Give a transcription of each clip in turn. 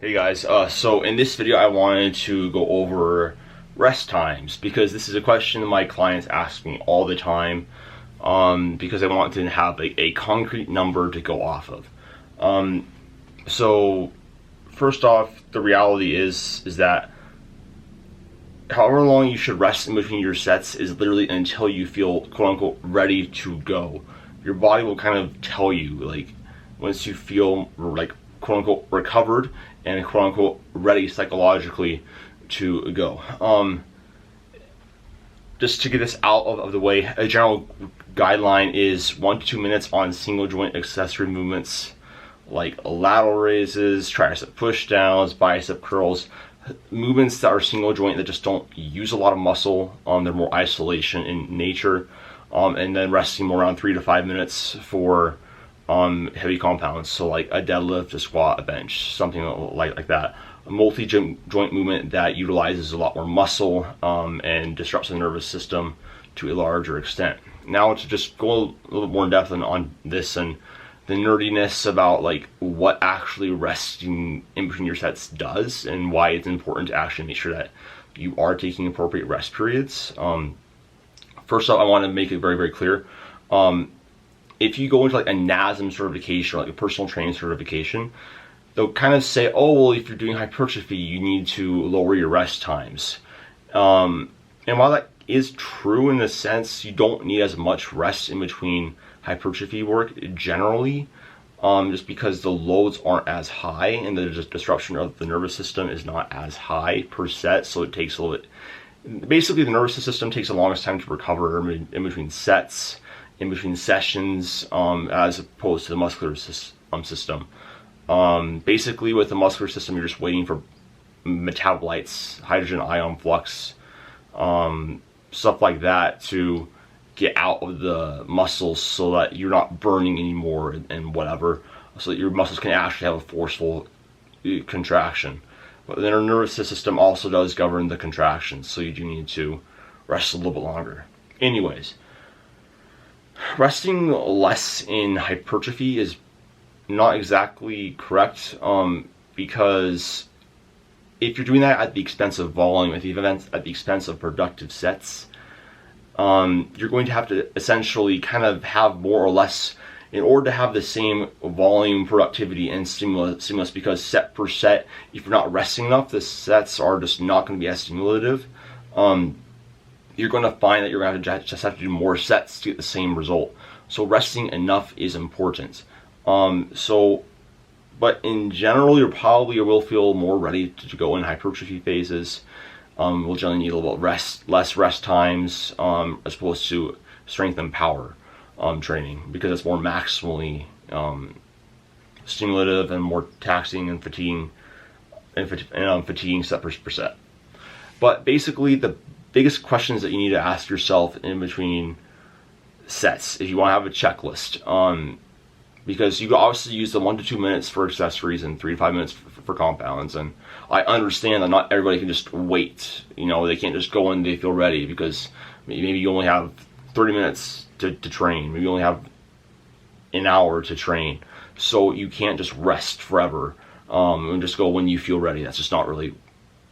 Hey guys, so in this video I wanted to go over rest times because this is a question my clients ask me all the time because I want to have a concrete number to go off of. So first off, the reality is that however long you should rest in between your sets is literally until you feel quote-unquote ready to go. Your body will kind of tell you, like, once you feel like quote-unquote recovered and quote-unquote ready psychologically to go. Just to get this out of the way, a general guideline is 1 to 2 minutes on single joint accessory movements like lateral raises, tricep push downs, bicep curls, movements that are single joint that just don't use a lot of muscle. They're more isolation in nature, and then resting more around 3 to 5 minutes for heavy compounds, so like a deadlift, a squat, a bench, something like that. A multi-joint movement that utilizes a lot more muscle and disrupts the nervous system to a larger extent. Now to just go a little bit more in depth on this and the nerdiness about like what actually resting in between your sets does and why it's important to actually make sure that you are taking appropriate rest periods. First off, I want to make it very, very clear. If you go into like a NASM certification or like a personal training certification, they'll kind of say, oh, well, if you're doing hypertrophy, you need to lower your rest times. And while that is true in the sense, you don't need as much rest in between hypertrophy work generally, just because the loads aren't as high and the disruption of the nervous system is not as high per set, so it takes a little bit. Basically, the nervous system takes the longest time to recover in between sets, in between sessions, as opposed to the muscular system. Basically, with the muscular system, you're just waiting for metabolites, hydrogen ion flux, stuff like that to get out of the muscles so that you're not burning anymore and whatever, so that your muscles can actually have a forceful contraction. But then our nervous system also does govern the contractions, so you do need to rest a little bit longer. Anyways, resting less in hypertrophy is not exactly correct, because if you're doing that at the expense of volume, at the expense of productive sets, you're going to have to essentially kind of have more or less, in order to have the same volume, productivity, and stimulus, because set per set, if you're not resting enough, the sets are just not going to be as stimulative. You're going to find that you're going to just have to do more sets to get the same result. So resting enough is important. But in general, you probably will feel more ready to go in hypertrophy phases. We'll generally need a little bit less rest times, as opposed to strength and power training, because it's more maximally stimulative and more taxing and fatiguing set per set. But basically, the biggest questions that you need to ask yourself in between sets, if you want to have a checklist, because you obviously use the 1 to 2 minutes for accessories and 3 to 5 minutes for compounds, and I understand that not everybody can just wait. You know, they can't just go when they feel ready, because maybe you only have 30 minutes to train, maybe you only have an hour to train, so you can't just rest forever and just go when you feel ready. That's just not really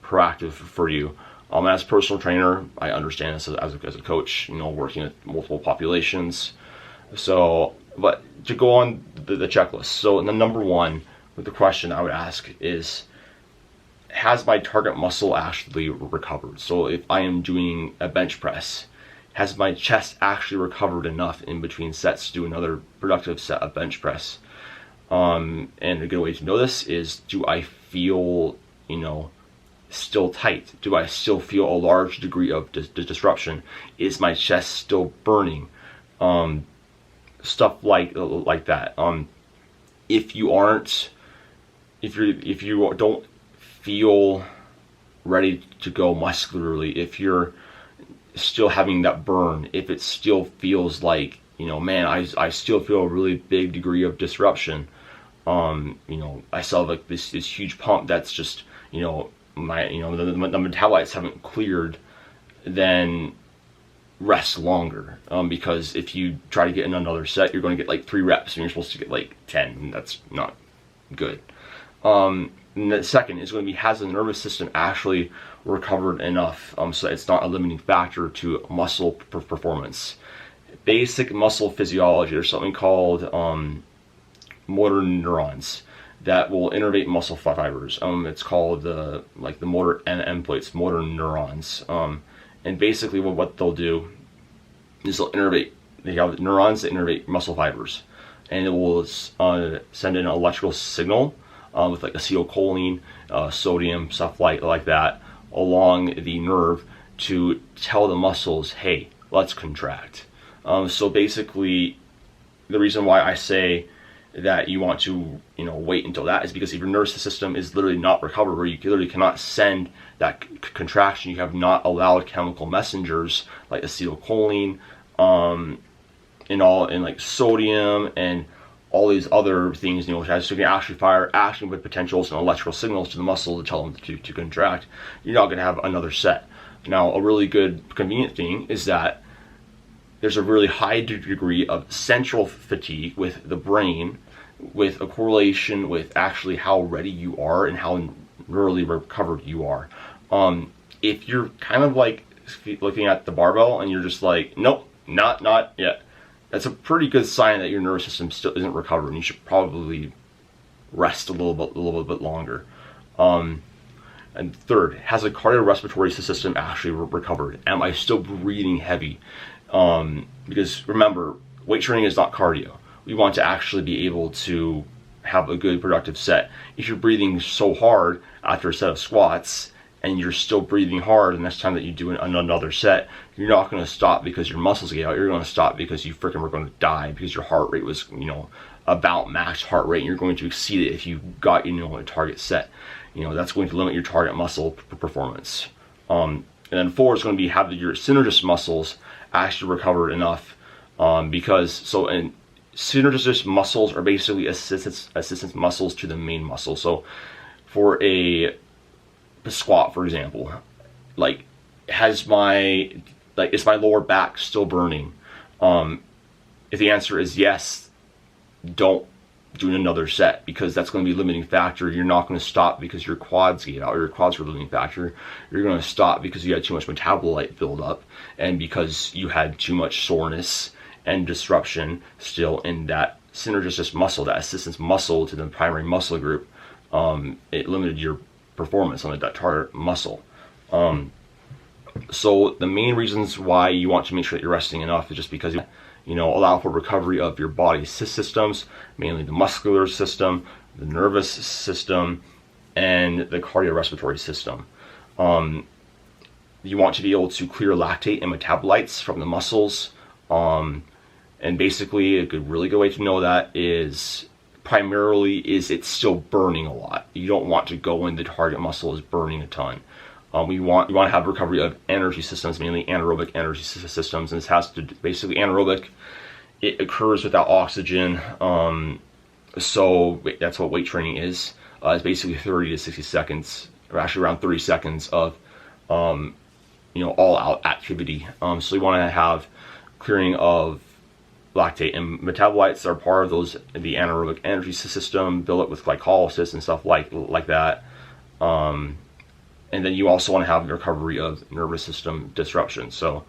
proactive for you. As a personal trainer, I understand this as a coach, you know, working with multiple populations. So, but to go on the checklist. So, the number one, with the question I would ask is, has my target muscle actually recovered? So, if I am doing a bench press, has my chest actually recovered enough in between sets to do another productive set of bench press? And a good way to know this is, do I feel, you know, still tight? Do I still feel a large degree of disruption? Is my chest still burning? Stuff like that. If you don't feel ready to go muscularly, if you're still having that burn, if it still feels like, you know, man, I still feel a really big degree of disruption, you know, I still have like this huge pump that's just, you know, the metabolites haven't cleared, then rest longer, because if you try to get in another set, you're going to get like 3 reps and you're supposed to get like 10, and that's not good. And the second is going to be, has the nervous system actually recovered enough so that it's not a limiting factor to muscle performance. Basic muscle physiology, there's something called motor neurons that will innervate muscle fibers. It's called the motor end plates, motor neurons. And basically what they'll do is they'll innervate. They have neurons that innervate muscle fibers, and it will send an electrical signal with like acetylcholine, sodium, stuff like that along the nerve to tell the muscles, hey, let's contract. So basically, the reason why I say that you want to wait until that is because if your nervous system is literally not recovered, where you literally cannot send that contraction, you have not allowed chemical messengers like acetylcholine, and like sodium and all these other things, so you can actually fire action with potentials and electrical signals to the muscle to tell them to contract. You're not going to have another set. Now, a really good convenient thing is that there's a really high degree of central fatigue with the brain, with a correlation with actually how ready you are and how neurally recovered you are. If you're kind of like looking at the barbell and you're just like, nope, not yet, that's a pretty good sign that your nervous system still isn't recovered, and you should probably rest a little bit longer. And third, has a cardiorespiratory system actually recovered? Am I still breathing heavy? Because remember, weight training is not cardio. We want to actually be able to have a good productive set. If you're breathing so hard after a set of squats and you're still breathing hard the next time that you do another set, you're not going to stop because your muscles get out. You're going to stop because you freaking were going to die because your heart rate was about max heart rate, and you're going to exceed it if you got a target set. That's going to limit your target muscle performance. And then four is going to be, have your synergist muscles actually recovered enough, because synergist muscles are basically assistance muscles to the main muscle. So for a squat, for example, is my lower back still burning? If the answer is yes, don't do another set, because that's going to be a limiting factor. You're not going to stop because your quads gave out, or your quads are a limiting factor. You're going to stop because you had too much metabolite build up, and because you had too much soreness and disruption still in that synergist muscle, that assistance muscle to the primary muscle group. It limited your performance on that target muscle. So the main reasons why you want to make sure that you're resting enough is just because allow for recovery of your body systems, mainly the muscular system, the nervous system, and the cardiorespiratory system. You want to be able to clear lactate and metabolites from the muscles. And basically, a really good way to know that is primarily it's still burning a lot. You don't want to go when the target muscle is burning a ton. You want to have recovery of energy systems, mainly anaerobic energy systems, and this has to basically anaerobic. It occurs without oxygen, so that's what weight training is. It's basically 30 to 60 seconds, or actually around 30 seconds of all-out activity. So you want to have clearing of lactate and metabolites are part of the anaerobic energy system, build up with glycolysis and stuff like that. And then you also want to have recovery of nervous system disruption. So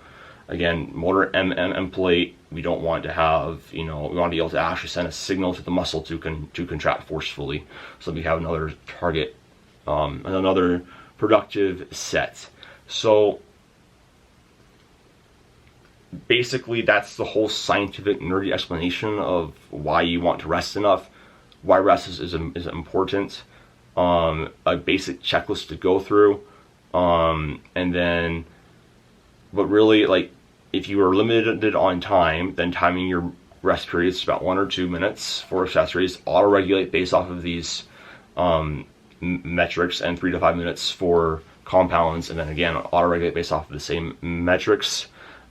again, motor M plate, we don't want to have, we want to be able to actually send a signal to the muscle to contract forcefully. So we have another target, another productive set. So basically, that's the whole scientific, nerdy explanation of why you want to rest enough, why rest is important, a basic checklist to go through, and then, but really, if you are limited on time, then timing your rest periods about 1 or 2 minutes for accessories, auto-regulate based off of these metrics, and 3 to 5 minutes for compounds, and then again, auto-regulate based off of the same metrics.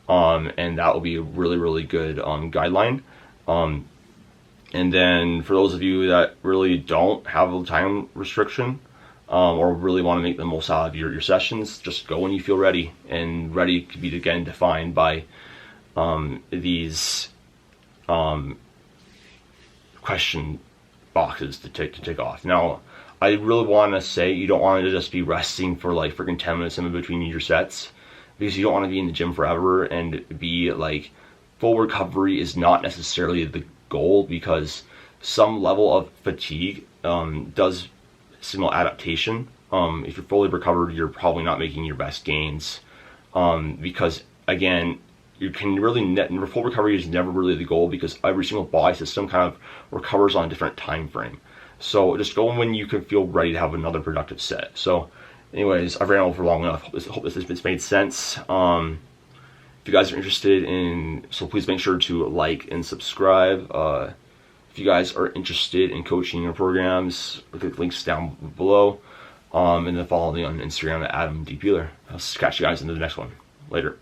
And that will be a really good guideline. And then for those of you that really don't have a time restriction, or really want to make the most out of your sessions, just go when you feel ready. And ready could be again defined by these question boxes to tick off. Now, I really want to say you don't want to just be resting for like freaking 10 minutes in between your sets, because you don't want to be in the gym forever and be like, full recovery is not necessarily the goal, because some level of fatigue does signal adaptation. If you're fully recovered, you're probably not making your best gains, because again, you can really full recovery is never really the goal, because every single body system kind of recovers on a different time frame. So just go when you can feel ready to have another productive set. So anyways, I've ran over long enough. Hope this has made sense. If you guys are interested in, so please make sure to like and subscribe. If you guys are interested in coaching or programs, look at the links down below. And then follow me on Instagram at Adam D. Peeler. I'll catch you guys in the next one. Later.